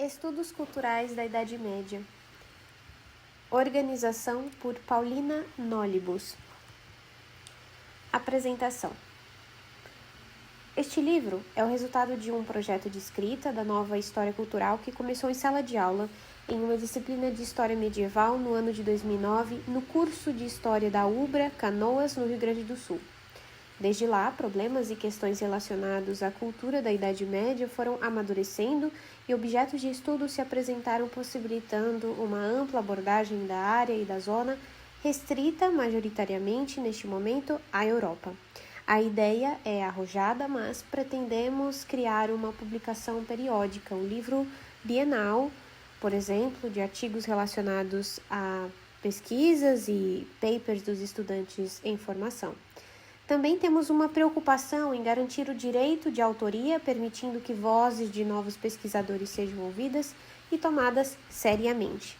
Estudos Culturais da Idade Média. Organização por Paulina Nólibus. Apresentação. Este livro é o resultado de um projeto de escrita da nova História Cultural que começou em sala de aula em uma disciplina de História Medieval no ano de 2009, no curso de História da UBRA, Canoas, no Rio Grande do Sul. Desde lá, problemas e questões relacionados à cultura da Idade Média foram amadurecendo e objetos de estudo se apresentaram, possibilitando uma ampla abordagem da área e da zona, restrita majoritariamente, neste momento, à Europa. A ideia é arrojada, mas pretendemos criar uma publicação periódica, um livro bienal, por exemplo, de artigos relacionados a pesquisas e papers dos estudantes em formação. Também temos uma preocupação em garantir o direito de autoria, permitindo que vozes de novos pesquisadores sejam ouvidas e tomadas seriamente.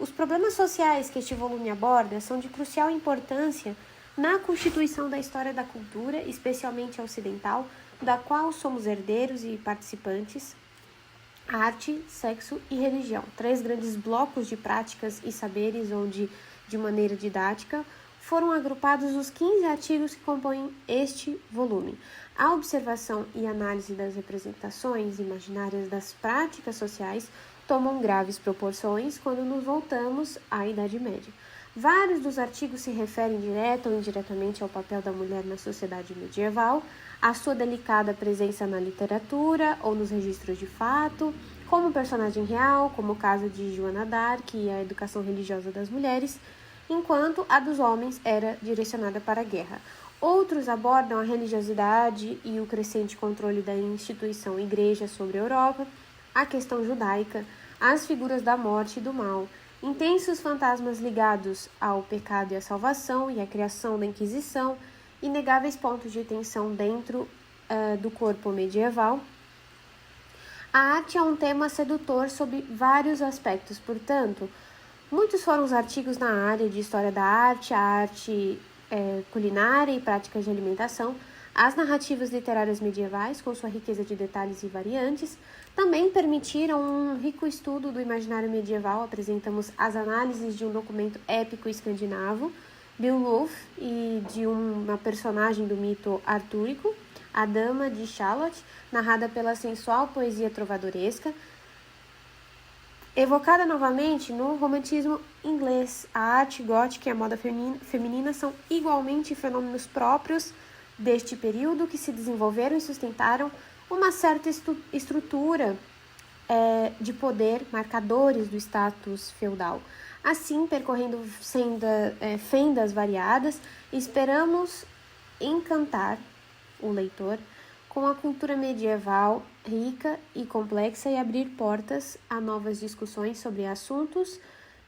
Os problemas sociais que este volume aborda são de crucial importância na constituição da história da cultura, especialmente a ocidental, da qual somos herdeiros e participantes: arte, sexo e religião. 3 grandes blocos de práticas e saberes onde, de maneira didática, foram agrupados os 15 artigos que compõem este volume. A observação e análise das representações imaginárias das práticas sociais tomam graves proporções quando nos voltamos à Idade Média. Vários dos artigos se referem direta ou indiretamente ao papel da mulher na sociedade medieval, à sua delicada presença na literatura ou nos registros de fato, como personagem real, como o caso de Joana d'Arc e a educação religiosa das mulheres, enquanto a dos homens era direcionada para a guerra. Outros abordam a religiosidade e o crescente controle da instituição igreja sobre a Europa, a questão judaica, as figuras da morte e do mal, intensos fantasmas ligados ao pecado e à salvação e à criação da Inquisição, inegáveis pontos de tensão dentro do corpo medieval. A arte é um tema sedutor sob vários aspectos, portanto, muitos foram os artigos na área de história da arte, a arte culinária e práticas de alimentação, as narrativas literárias medievais, com sua riqueza de detalhes e variantes, também permitiram um rico estudo do imaginário medieval. Apresentamos as análises de um documento épico escandinavo, Beowulf, e de uma personagem do mito artúrico, a Dama de Shalott, narrada pela sensual poesia trovadoresca, evocada novamente no romantismo inglês. A arte gótica e a moda feminina são igualmente fenômenos próprios deste período que se desenvolveram e sustentaram uma certa estrutura de poder, marcadores do status feudal. Assim, percorrendo fendas variadas, esperamos encantar o leitor com a cultura medieval rica e complexa e abrir portas a novas discussões sobre assuntos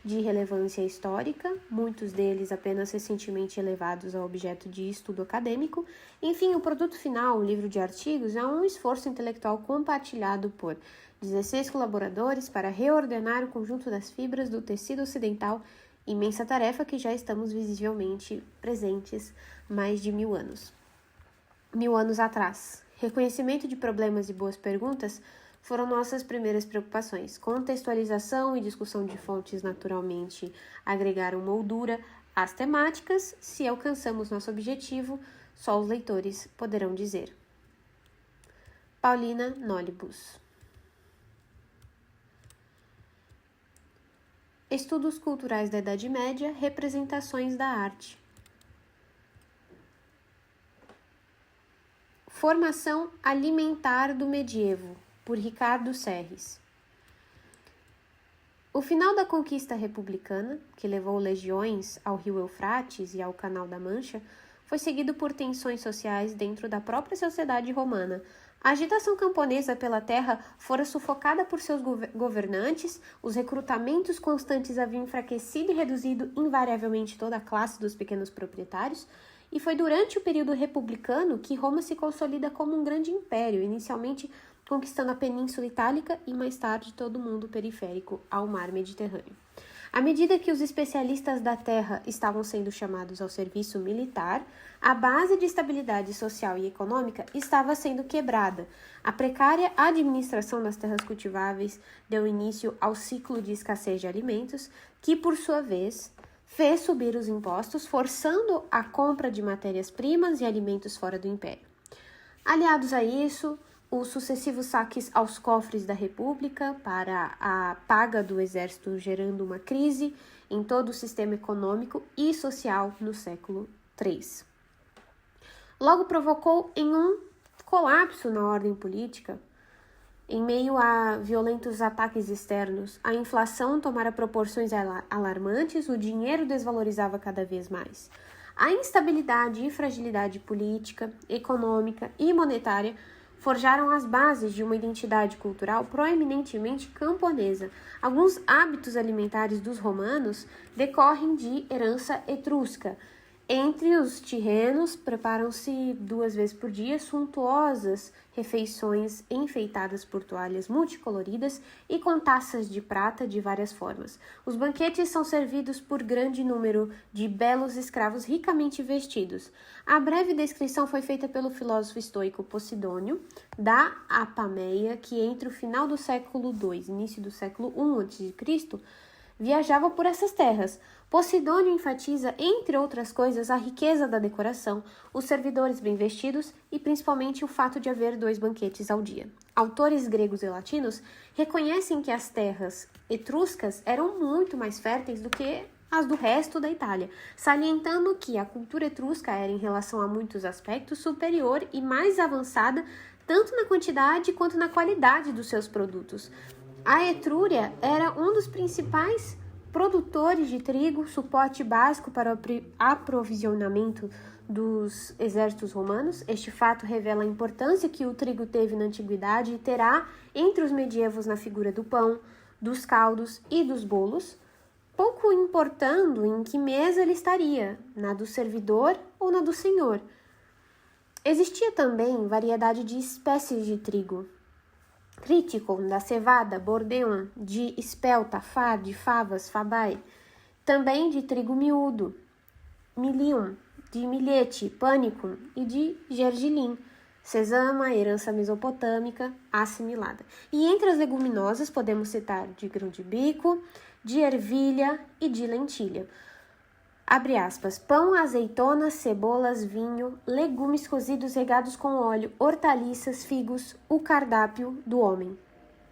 de relevância histórica, muitos deles apenas recentemente elevados a objeto de estudo acadêmico. Enfim, o produto final, um livro de artigos, é um esforço intelectual compartilhado por 16 colaboradores para reordenar o conjunto das fibras do tecido ocidental, imensa tarefa que já estamos visivelmente presentes mais de 1000 anos. 1000 anos atrás. Reconhecimento de problemas e boas perguntas foram nossas primeiras preocupações. Contextualização e discussão de fontes naturalmente agregaram moldura às temáticas. Se alcançamos nosso objetivo, só os leitores poderão dizer. Paulina Nólibus. Estudos Culturais da Idade Média, Representações da Arte. Formação Alimentar do Medievo, por Ricardo Serres. O final da conquista republicana, que levou legiões ao rio Eufrates e ao Canal da Mancha, foi seguido por tensões sociais dentro da própria sociedade romana. A agitação camponesa pela terra fora sufocada por seus governantes, os recrutamentos constantes haviam enfraquecido e reduzido invariavelmente toda a classe dos pequenos proprietários, e foi durante o período republicano que Roma se consolida como um grande império, inicialmente conquistando a Península Itálica e mais tarde todo o mundo periférico ao mar Mediterrâneo. À medida que os especialistas da terra estavam sendo chamados ao serviço militar, a base de estabilidade social e econômica estava sendo quebrada. A precária administração das terras cultiváveis deu início ao ciclo de escassez de alimentos, que, por sua vez, fez subir os impostos, forçando a compra de matérias-primas e alimentos fora do império. Aliados a isso, os sucessivos saques aos cofres da República para a paga do exército, gerando uma crise em todo o sistema econômico e social no século III. Logo provocou em um colapso na ordem política. Em meio a violentos ataques externos, a inflação tomara proporções alarmantes, o dinheiro desvalorizava cada vez mais. A instabilidade e fragilidade política, econômica e monetária forjaram as bases de uma identidade cultural proeminentemente camponesa. Alguns hábitos alimentares dos romanos decorrem de herança etrusca. Entre os tirrenos, preparam-se 2 vezes por dia suntuosas refeições enfeitadas por toalhas multicoloridas e com taças de prata de várias formas. Os banquetes são servidos por grande número de belos escravos ricamente vestidos. A breve descrição foi feita pelo filósofo estoico Posidônio, da Apameia, que entre o final do século II e início do século I a.C., viajava por essas terras. Posidônio enfatiza, entre outras coisas, a riqueza da decoração, os servidores bem vestidos e principalmente o fato de haver 2 banquetes ao dia. Autores gregos e latinos reconhecem que as terras etruscas eram muito mais férteis do que as do resto da Itália, salientando que a cultura etrusca era, em relação a muitos aspectos, superior e mais avançada tanto na quantidade quanto na qualidade dos seus produtos. A Etrúria era um dos principais produtores de trigo, suporte básico para o aprovisionamento dos exércitos romanos. Este fato revela a importância que o trigo teve na antiguidade e terá entre os medievos na figura do pão, dos caldos e dos bolos, pouco importando em que mesa ele estaria, na do servidor ou na do senhor. Existia também variedade de espécies de trigo. Criticum, da cevada, bordeum, de espelta, fá, de favas, fabai, também de trigo miúdo, milium, de milhete, panicum e de gergelim, sesama, herança mesopotâmica, assimilada. E entre as leguminosas podemos citar de grão-de-bico, de ervilha e de lentilha. Abre aspas, pão, azeitonas, cebolas, vinho, legumes cozidos regados com óleo, hortaliças, figos, o cardápio do homem.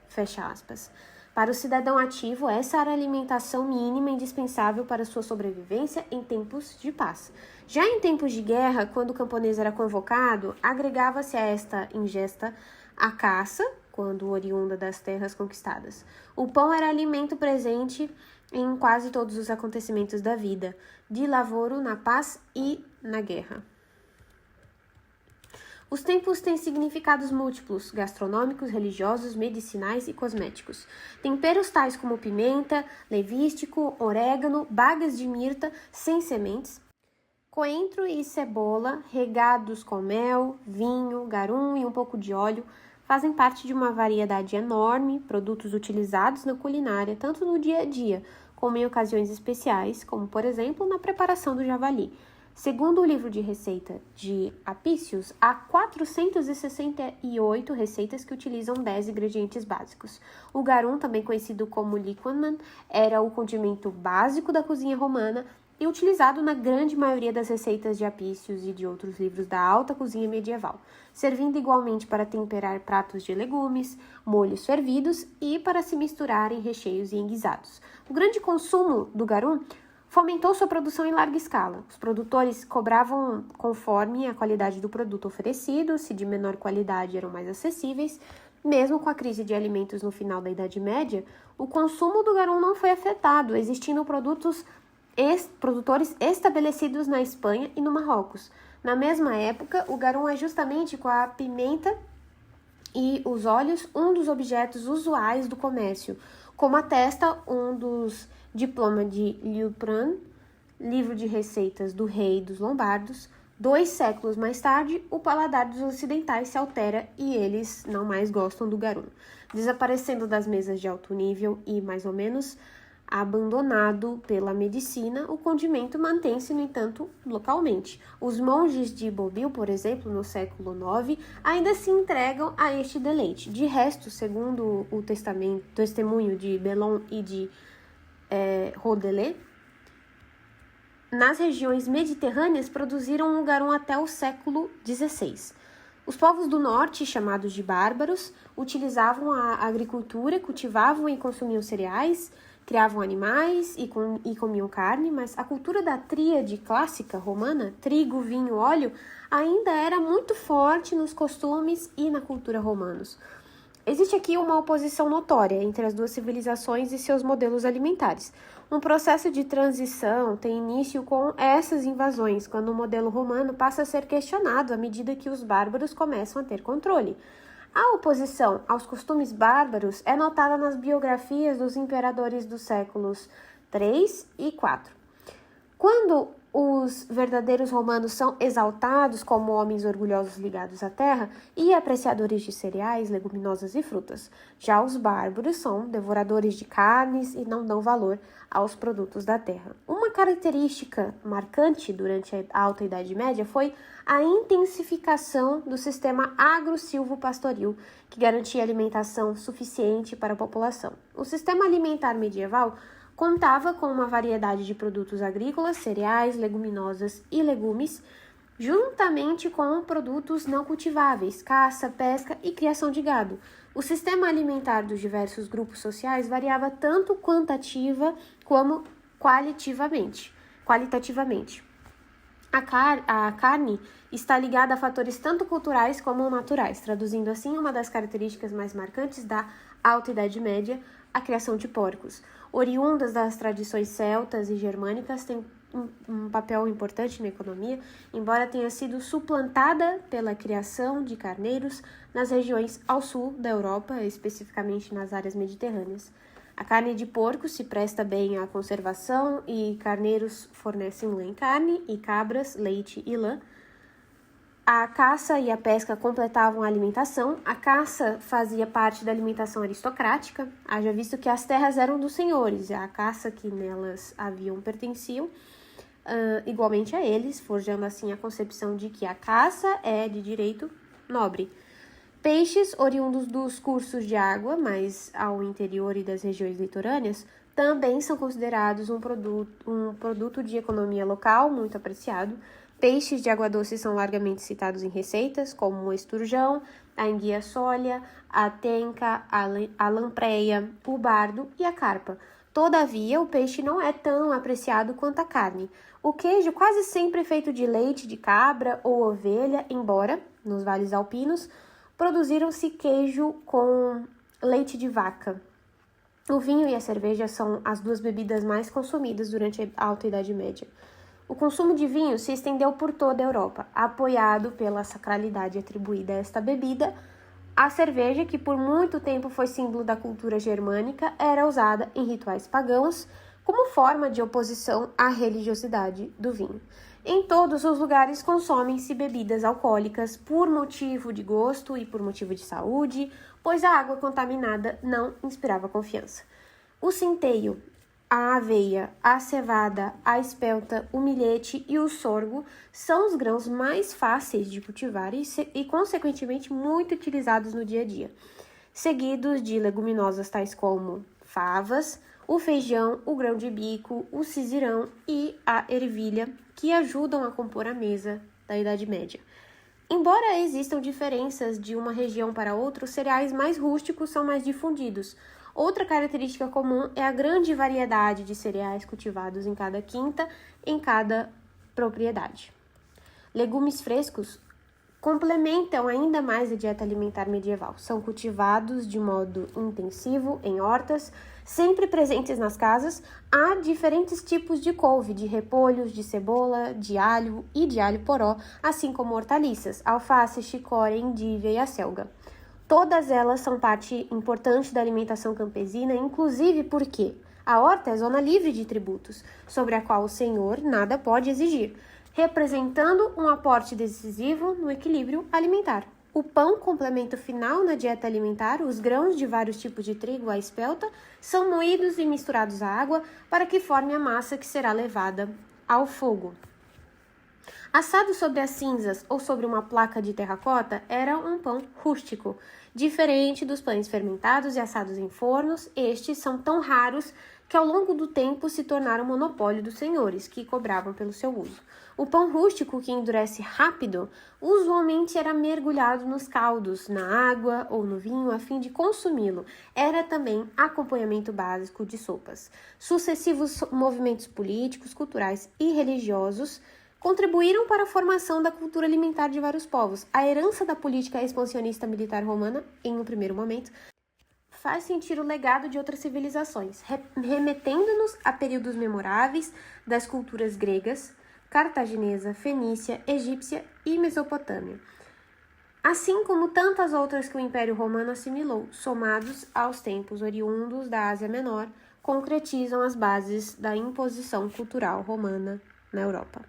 Fecha aspas. Para o cidadão ativo, essa era a alimentação mínima indispensável para sua sobrevivência em tempos de paz. Já em tempos de guerra, quando o camponês era convocado, agregava-se a esta ingesta a caça, quando oriunda das terras conquistadas. O pão era alimento presente em quase todos os acontecimentos da vida, de lavoro, na paz e na guerra. Os tempos têm significados múltiplos, gastronômicos, religiosos, medicinais e cosméticos. Temperos tais como pimenta, levístico, orégano, bagas de mirta sem sementes, coentro e cebola, regados com mel, vinho, garum e um pouco de óleo, fazem parte de uma variedade enorme, produtos utilizados na culinária, tanto no dia a dia, como em ocasiões especiais, como, por exemplo, na preparação do javali. Segundo o livro de receita de Apicius, há 468 receitas que utilizam 10 ingredientes básicos. O garum, também conhecido como liquamen, era o condimento básico da cozinha romana e utilizado na grande maioria das receitas de Apicius e de outros livros da alta cozinha medieval, servindo igualmente para temperar pratos de legumes, molhos fervidos e para se misturar em recheios e enguisados. O grande consumo do garum fomentou sua produção em larga escala. Os produtores cobravam conforme a qualidade do produto oferecido, se de menor qualidade eram mais acessíveis. Mesmo com a crise de alimentos no final da Idade Média, o consumo do garum não foi afetado, existindo produtores estabelecidos na Espanha e no Marrocos. Na mesma época, o garum é justamente com a pimenta e os óleos um dos objetos usuais do comércio, como atesta um dos diplomas de Liutprand, livro de receitas do rei dos Lombardos. 2 séculos mais tarde, o paladar dos ocidentais se altera e eles não mais gostam do garum, desaparecendo das mesas de alto nível e, mais ou menos, Abandonado pela medicina, o condimento mantém-se, no entanto, localmente. Os monges de Bobil, por exemplo, no século IX, ainda se entregam a este deleite. De resto, segundo o testemunho de Bellon e de Rodelet, nas regiões mediterrâneas produziram um garum até o século XVI. Os povos do norte, chamados de bárbaros, utilizavam a agricultura, cultivavam e consumiam cereais, criavam animais e comiam carne, mas a cultura da tríade clássica romana, trigo, vinho, óleo, ainda era muito forte nos costumes e na cultura romanos. Existe aqui uma oposição notória entre as duas civilizações e seus modelos alimentares. Um processo de transição tem início com essas invasões, quando o modelo romano passa a ser questionado à medida que os bárbaros começam a ter controle. A oposição aos costumes bárbaros é notada nas biografias dos imperadores dos séculos III e IV. Quando os verdadeiros romanos são exaltados como homens orgulhosos ligados à terra e apreciadores de cereais, leguminosas e frutas. Já os bárbaros são devoradores de carnes e não dão valor aos produtos da terra. Uma característica marcante durante a Alta Idade Média foi a intensificação do sistema agro-silvo-pastoril, que garantia alimentação suficiente para a população. O sistema alimentar medieval contava com uma variedade de produtos agrícolas, cereais, leguminosas e legumes, juntamente com produtos não cultiváveis, caça, pesca e criação de gado. O sistema alimentar dos diversos grupos sociais variava tanto quantitativa como qualitativamente. A carne está ligada a fatores tanto culturais como naturais, traduzindo assim uma das características mais marcantes da Alta Idade Média, a criação de porcos. Oriundas das tradições celtas e germânicas, tem um papel importante na economia, embora tenha sido suplantada pela criação de carneiros nas regiões ao sul da Europa, especificamente nas áreas mediterrâneas. A carne de porco se presta bem à conservação e carneiros fornecem lã e carne, e cabras, leite e lã. A caça e a pesca completavam a alimentação. A caça fazia parte da alimentação aristocrática, haja visto que as terras eram dos senhores, e a caça que nelas haviam pertenciam igualmente a eles, forjando assim a concepção de que a caça é de direito nobre. Peixes, oriundos dos cursos de água, mais ao interior e das regiões litorâneas, também são considerados um produto de economia local muito apreciado. Peixes de água doce são largamente citados em receitas, como o esturjão, a enguia sólea, a tenca, a lampreia, o bardo e a carpa. Todavia, o peixe não é tão apreciado quanto a carne. O queijo quase sempre é feito de leite de cabra ou ovelha, embora, nos vales alpinos, produziram-se queijo com leite de vaca. O vinho e a cerveja são as duas bebidas mais consumidas durante a Alta Idade Média. O consumo de vinho se estendeu por toda a Europa, apoiado pela sacralidade atribuída a esta bebida. A cerveja, que por muito tempo foi símbolo da cultura germânica, era usada em rituais pagãos como forma de oposição à religiosidade do vinho. Em todos os lugares consomem-se bebidas alcoólicas por motivo de gosto e por motivo de saúde, pois a água contaminada não inspirava confiança. O centeio, a aveia, a cevada, a espelta, o milhete e o sorgo são os grãos mais fáceis de cultivar e consequentemente, muito utilizados no dia a dia, seguidos de leguminosas tais como favas, o feijão, o grão de bico, o sizirão e a ervilha, que ajudam a compor a mesa da Idade Média. Embora existam diferenças de uma região para outra, os cereais mais rústicos são mais difundidos. Outra característica comum é a grande variedade de cereais cultivados em cada quinta, em cada propriedade. Legumes frescos complementam ainda mais a dieta alimentar medieval. São cultivados de modo intensivo em hortas, sempre presentes nas casas. Há diferentes tipos de couve, de repolhos, de cebola, de alho e de alho poró, assim como hortaliças, alface, chicória, endívia e acelga. Todas elas são parte importante da alimentação campesina, inclusive porque a horta é zona livre de tributos, sobre a qual o senhor nada pode exigir, representando um aporte decisivo no equilíbrio alimentar. O pão, complemento final na dieta alimentar, os grãos de vários tipos de trigo à espelta, são moídos e misturados à água para que forme a massa que será levada ao fogo. Assado sobre as cinzas ou sobre uma placa de terracota era um pão rústico. Diferente dos pães fermentados e assados em fornos, estes são tão raros que ao longo do tempo se tornaram monopólio dos senhores, que cobravam pelo seu uso. O pão rústico, que endurece rápido, usualmente era mergulhado nos caldos, na água ou no vinho a fim de consumi-lo. Era também acompanhamento básico de sopas. Sucessivos movimentos políticos, culturais e religiosos contribuíram para a formação da cultura alimentar de vários povos. A herança da política expansionista militar romana, em um primeiro momento, faz sentir o legado de outras civilizações, remetendo-nos a períodos memoráveis das culturas gregas, cartaginesa, fenícia, egípcia e mesopotâmia, assim como tantas outras que o Império Romano assimilou, somados aos tempos oriundos da Ásia Menor, concretizam as bases da imposição cultural romana na Europa.